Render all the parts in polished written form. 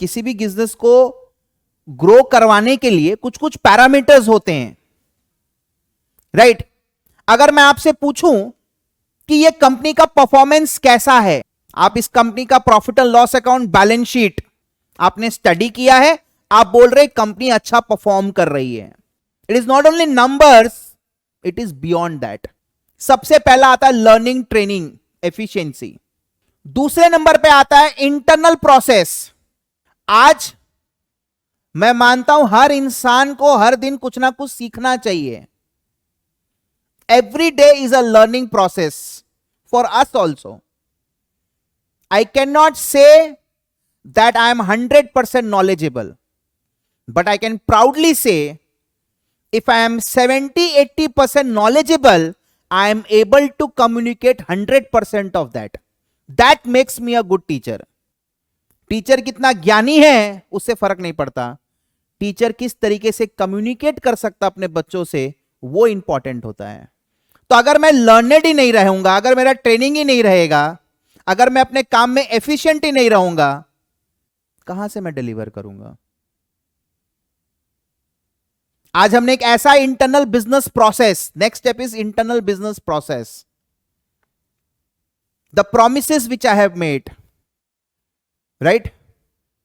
किसी भी बिजनेस को ग्रो करवाने के लिए कुछ कुछ पैरामीटर्स होते हैं, राइट? अगर मैं आपसे पूछूं कि ये कंपनी का परफॉर्मेंस कैसा है, आप इस कंपनी का profit and loss account, balance sheet आपने स्टडी किया है, आप बोल रहे कंपनी अच्छा परफॉर्म कर रही है। It is not only numbers, it is beyond that. सबसे पहला आता है लर्निंग, ट्रेनिंग, एफिशिएंसी। दूसरे नंबर पे आता है इंटरनल प्रोसेस। आज मैं मानता हूं हर इंसान को हर दिन कुछ ना कुछ सीखना चाहिए। Every day is a learning process for us also. I cannot say that I am 100% knowledgeable, but I can proudly say if I am 70-80% knowledgeable, I am able to communicate 100% of that. That makes me a good teacher. Teacher कितना ज्ञानी है उससे फर्क नहीं पड़ता, teacher किस तरीके से कम्युनिकेट कर सकता अपने बच्चों से, वो इंपॉर्टेंट होता है। तो अगर मैं लर्नेड ही नहीं रहूंगा, अगर मेरा ट्रेनिंग ही नहीं रहेगा, अगर मैं अपने काम में एफिशिएंट ही नहीं रहूंगा, कहां से मैं डिलीवर करूंगा? आज हमने एक ऐसा internal business process, next step is internal business process, the promises which I have made, right?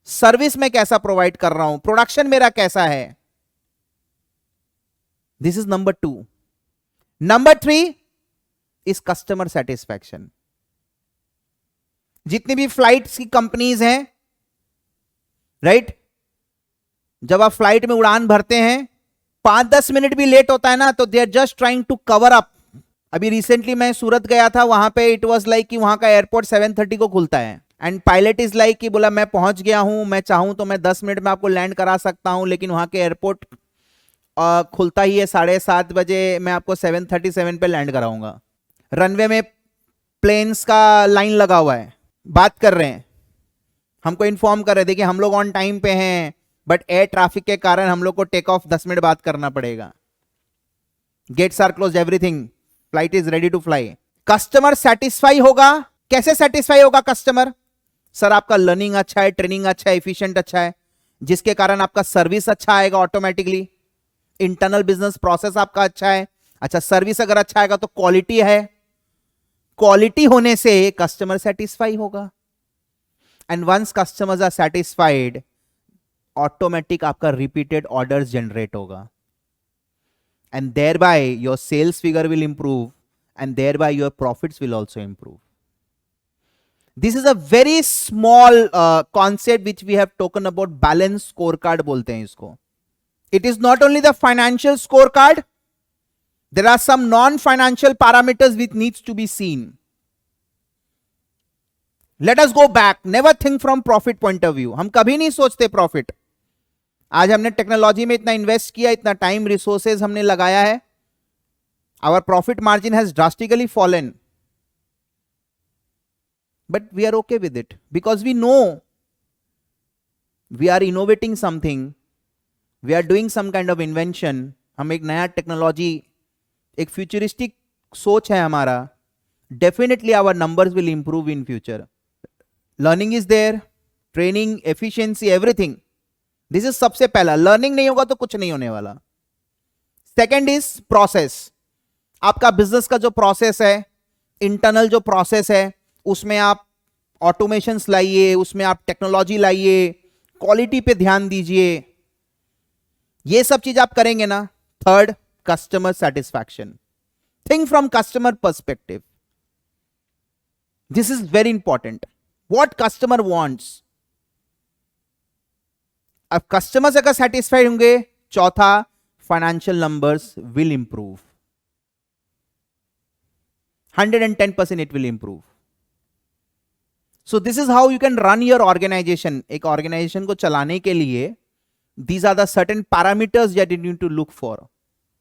Service में कैसा प्रोवाइड कर रहा हूं, प्रोडक्शन मेरा कैसा है, this is number 2। Number 3 is customer satisfaction. जितनी भी फ्लाइट्स की कंपनीज हैं, राइट, जब आप फ्लाइट में उड़ान भरते हैं 5-10 मिनट भी लेट होता है ना, तो they are just trying to cover up. अभी रिसेंटली मैं सूरत गया था, वहां पे इट वाज लाइक कि वहां का एयरपोर्ट 7:30 को खुलता है एंड पायलट इज लाइक कि बोला मैं पहुंच गया हूं, मैं चाहूं तो मैं 10 मिनट में आपको लैंड करा सकता हूं, लेकिन वहां के एयरपोर्ट खुलता ही है 7:30 बजे, मैं आपको 7:37 पे लैंड कराऊंगा। रनवे में प्लेन्स का लाइन लगा हुआ है, बात कर रहे हैं, हमको इन्फॉर्म कर रहे थे कि हम लोग ऑन टाइम पे हैं, बट एयर ट्रैफिक के कारण हम लोग को टेक ऑफ 10 मिनट बाद करना पड़ेगा। Gates are close, everything, flight is ready to fly. Customer satisfy होगा, कैसे सेटिस्फाई होगा कस्टमर? सर आपका लर्निंग अच्छा है, ट्रेनिंग अच्छा है, एफिशिएंट अच्छा है, जिसके कारण आपका सर्विस अच्छा आएगा ऑटोमेटिकली। इंटरनल बिजनेस प्रोसेस आपका अच्छा है, अच्छा सर्विस अगर अच्छा आएगा तो क्वालिटी है, क्वालिटी होने से कस्टमर सेटिस्फाई होगा, and once customers are satisfied, automatic आपका रिपीटेड ऑर्डर्स जनरेट होगा, and thereby your sales figure will improve, and thereby your profits will also improve. This is a very small concept which we have talked about, balance scorecard बोलते हैं इसको। It is not only the financial scorecard, there are some non-financial parameters which needs to be seen. Let us go back, never think from profit point of view. हम कभी नहीं सोचते profit. आज हमने technology में इतना invest किया, इतना टाइम रिसोर्सेज हमने लगाया है, our profit margin has drastically fallen, but we are okay with it because we know we are innovating something, we are doing some kind of invention, हम एक नया टेक्नोलॉजी, एक फ्यूचरिस्टिक सोच है हमारा, definitely our numbers will improve in future. Learning is there, training, efficiency, everything, this is सबसे पहला। Learning नहीं होगा तो कुछ नहीं होने वाला। Second is process. आपका बिजनेस का जो प्रोसेस है, इंटरनल जो प्रोसेस है, उसमें आप ऑटोमेशंस लाइए, उसमें आप टेक्नोलॉजी लाइए, क्वालिटी पे ध्यान दीजिए, ये सब चीज आप करेंगे ना। Third, customer satisfaction. Think from customer perspective. This is very important. What customer wants. अब customers अगर satisfied होंगे, चौथा, financial numbers will improve. 110% it will improve. So this is how you can run your organization. एक organization को चलाने के लिए these are the certain parameters that you need to look for.